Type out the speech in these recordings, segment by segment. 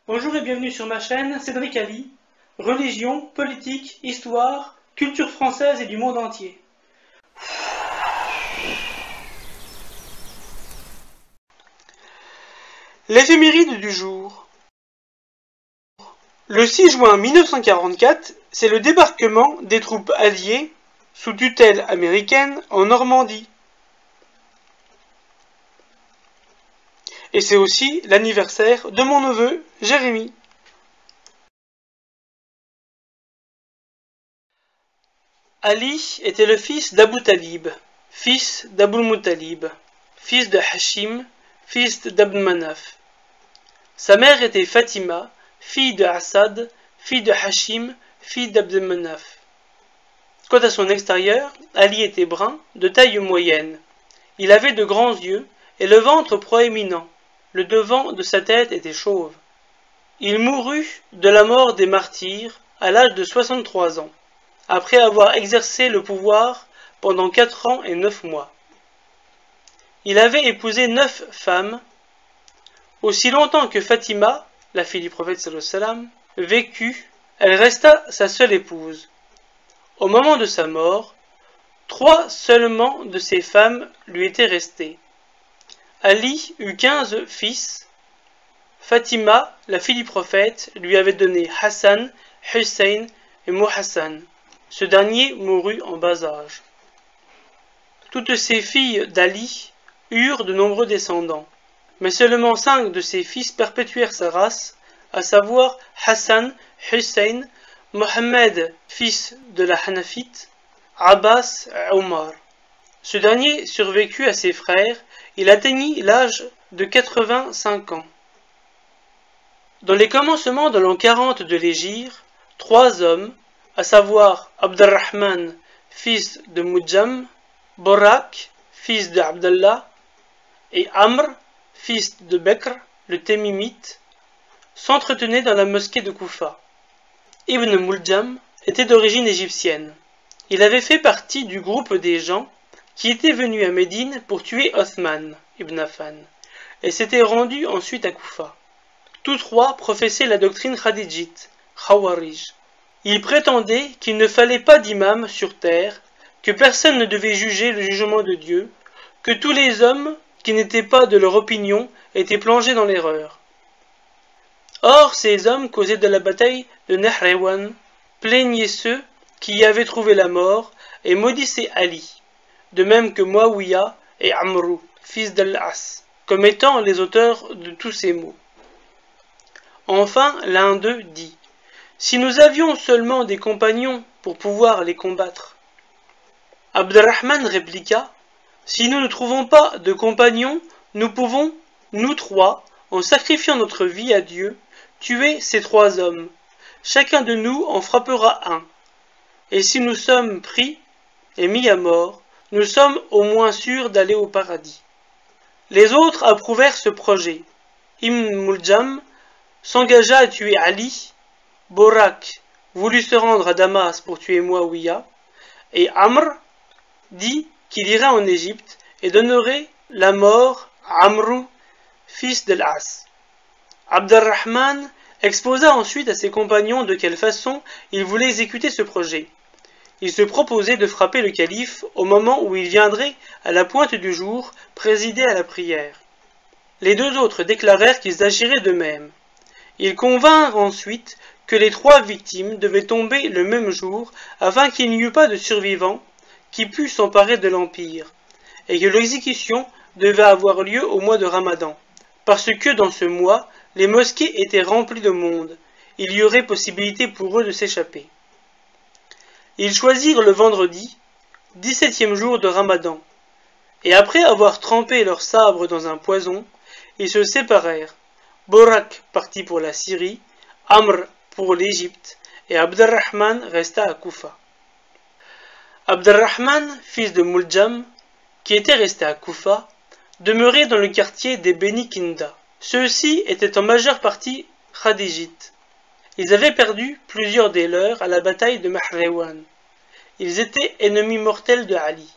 Bonjour et bienvenue sur ma chaîne Cédric Ali. Religion, politique, histoire, culture française et du monde entier. L'éphéméride du jour. Le 6 juin 1944, c'est le débarquement des troupes alliées sous tutelle américaine en Normandie. Et c'est aussi l'anniversaire de mon neveu, Jérémy. Ali était le fils d'Abou Talib, fils d'Abul Muttalib, fils de Hashim, fils d'Abd Manaf. Sa mère était Fatima, fille de Assad, fille de Hashim, fille d'Abd Manaf. Quant à son extérieur, Ali était brun, de taille moyenne. Il avait de grands yeux et le ventre proéminent. Le devant de sa tête était chauve. Il mourut de la mort des martyrs à l'âge de 63 ans, après avoir exercé le pouvoir pendant 4 ans et 9 mois. Il avait épousé 9 femmes, aussi longtemps que Fatima, la fille du prophète sallallahu alayhi wa sallam, vécut, elle resta sa seule épouse. Au moment de sa mort, 3 seulement de ses femmes lui étaient restées. Ali eut 15 fils. Fatima, la fille du prophète, lui avait donné Hassan, Hussein et Muhassan. Ce dernier mourut en bas âge. Toutes ces filles d'Ali eurent de nombreux descendants, mais seulement 5 de ses fils perpétuèrent sa race, à savoir Hassan, Hussein, Mohammed, fils de la Hanafite, Abbas et Omar. Ce dernier survécut à ses frères. Il atteignit l'âge de 85 ans. Dans les commencements de l'an 40 de l'Hégire, 3 hommes, à savoir Abdurrahman, fils de Mujam, Borak, fils de Abdallah, et Amr, fils de Bekr, le Témimite, s'entretenaient dans la mosquée de Koufa. Ibn Muljam était d'origine égyptienne. Il avait fait partie du groupe des gens qui était venu à Médine pour tuer Othman ibn Affan, et s'était rendu ensuite à Koufa. Tous 3 professaient la doctrine khadijite, Khawarij. Ils prétendaient qu'il ne fallait pas d'imam sur terre, que personne ne devait juger le jugement de Dieu, que tous les hommes qui n'étaient pas de leur opinion étaient plongés dans l'erreur. Or, ces hommes causaient de la bataille de Nahrewan, plaignaient ceux qui y avaient trouvé la mort et maudissaient Ali, de même que Muawiya et Amrou, fils d'Al-As, comme étant les auteurs de tous ces maux. Enfin, l'un d'eux dit : « Si nous avions seulement des compagnons pour pouvoir les combattre. » Abdurrahman répliqua : « Si nous ne trouvons pas de compagnons, nous pouvons, nous 3, en sacrifiant notre vie à Dieu, tuer ces 3 hommes. Chacun de nous en frappera un. Et si nous sommes pris et mis à mort, nous sommes au moins sûrs d'aller au paradis. » Les autres approuvèrent ce projet. Ibn Muljam s'engagea à tuer Ali, Borak voulut se rendre à Damas pour tuer Muawiya, et Amr dit qu'il irait en Égypte et donnerait la mort à Amrou, fils d'Al-As. Abdurrahman exposa ensuite à ses compagnons de quelle façon il voulait exécuter ce projet. Il se proposait de frapper le calife au moment où il viendrait, à la pointe du jour, présider à la prière. Les 2 autres déclarèrent qu'ils agiraient de même. Ils convinrent ensuite que les 3 victimes devaient tomber le même jour afin qu'il n'y eût pas de survivants qui pût s'emparer de l'Empire, et que l'exécution devait avoir lieu au mois de Ramadan, parce que dans ce mois, les mosquées étaient remplies de monde. Il y aurait possibilité pour eux de s'échapper. Ils choisirent le vendredi, 17e jour de Ramadan, et après avoir trempé leurs sabres dans un poison, ils se séparèrent. Borak partit pour la Syrie, Amr pour l'Égypte, et Abdurrahman resta à Koufa. Abdurrahman, fils de Muljam, qui était resté à Koufa, demeurait dans le quartier des Beni Kinda. Ceux-ci étaient en majeure partie khadijites. Ils avaient perdu plusieurs des leurs à la bataille de Nahrewan. Ils étaient ennemis mortels de Ali.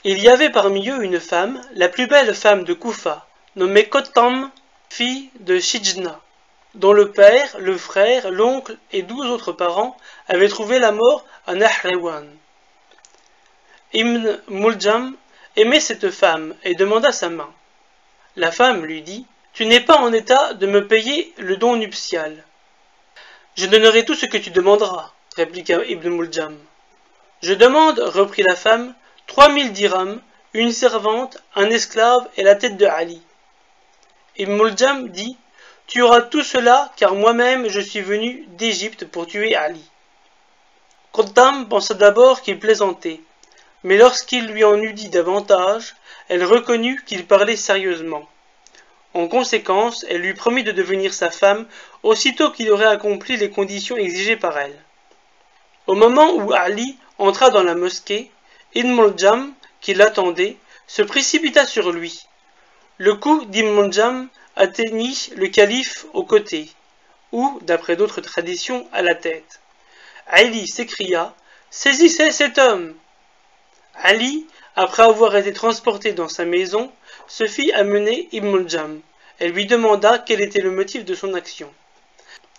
Il y avait parmi eux une femme, la plus belle femme de Koufa, nommée Qottam, fille de Shijna. dont le père, le frère, l'oncle et 12 autres parents avaient trouvé la mort à Nahrawan. Ibn Muljam aimait cette femme et demanda sa main. La femme lui dit « Tu n'es pas en état de me payer le don nuptial. »« Je donnerai tout ce que tu demanderas, » répliqua Ibn Muljam. « Je demande, reprit la femme, 3000 dirhams, une servante, un esclave et la tête de Ali. » Ibn Muljam dit « Tu auras tout cela, car moi-même je suis venu d'Égypte pour tuer Ali. » Quttam pensa d'abord qu'il plaisantait, mais lorsqu'il lui en eut dit davantage, elle reconnut qu'il parlait sérieusement. En conséquence, elle lui promit de devenir sa femme aussitôt qu'il aurait accompli les conditions exigées par elle. Au moment où Ali entra dans la mosquée, Ibn Muljam, qui l'attendait, se précipita sur lui. Le coup d'Ibn Muljam atteignit le calife au côté, ou, d'après d'autres traditions, à la tête. Ali s'écria « Saisissez cet homme !» Ali, après avoir été transporté dans sa maison, se fit amener Ibn Muljam et lui demanda quel était le motif de son action.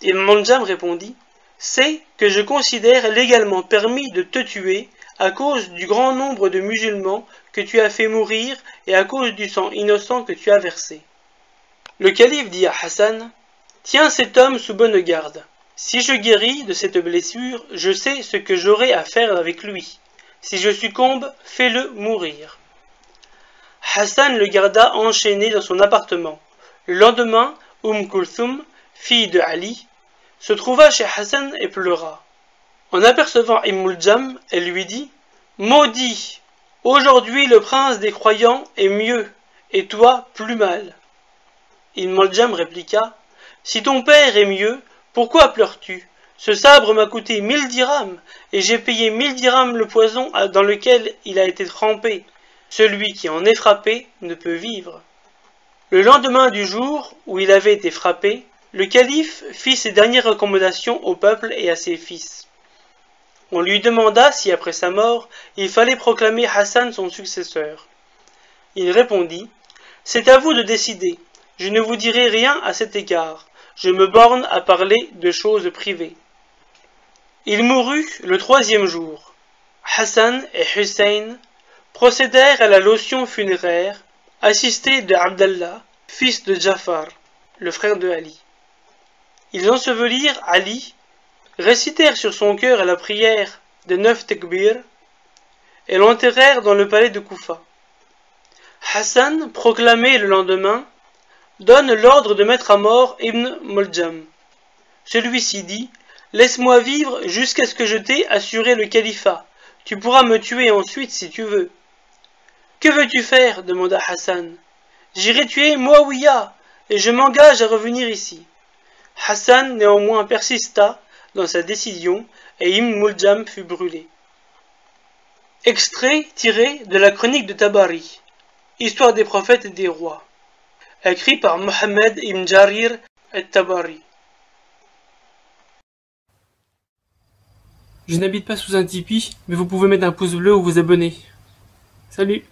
Ibn Muljam répondit « C'est que je considère légalement permis de te tuer à cause du grand nombre de musulmans que tu as fait mourir et à cause du sang innocent que tu as versé. » Le calife dit à Hassan « Tiens cet homme sous bonne garde. Si je guéris de cette blessure, je sais ce que j'aurai à faire avec lui. Si je succombe, fais-le mourir. » Hassan le garda enchaîné dans son appartement. Le lendemain, Kulthum, fille de Ali, se trouva chez Hassan et pleura. En apercevant Ibn Muljam, elle lui dit « Maudit, aujourd'hui le prince des croyants est mieux, et toi plus mal. » Ibn Muljam répliqua « Si ton père est mieux, pourquoi pleures-tu? Ce sabre m'a coûté 1000 dirhams, et j'ai payé 1000 dirhams le poison dans lequel il a été trempé. Celui qui en est frappé ne peut vivre. » Le lendemain du jour où il avait été frappé, le calife fit ses dernières recommandations au peuple et à ses fils. On lui demanda si après sa mort, il fallait proclamer Hassan son successeur. Il répondit « C'est à vous de décider, je ne vous dirai rien à cet égard, je me borne à parler de choses privées. » Il mourut le 3e jour. Hassan et Hussein procédèrent à la lotion funéraire, assistés de Abdallah, fils de Jafar, le frère de Ali. Ils ensevelirent Ali, récitèrent sur son cœur la prière de 9 tekbir et l'enterrèrent dans le palais de Koufa. Hassan, proclamé le lendemain, donne l'ordre de mettre à mort Ibn Muljam. Celui-ci dit « Laisse-moi vivre jusqu'à ce que je t'ai assuré le califat. Tu pourras me tuer ensuite si tu veux. »« Que veux-tu faire » demanda Hassan. « J'irai tuer Muawiya et je m'engage à revenir ici. » Hassan néanmoins persista dans sa décision et Ibn Muljam fut brûlé. Extrait tiré de la chronique de Tabari, Histoire des prophètes et des rois, écrit par Mohammed ibn Jarir al-Tabari. Je n'habite pas sous un tipi, mais vous pouvez mettre un pouce bleu ou vous abonner. Salut!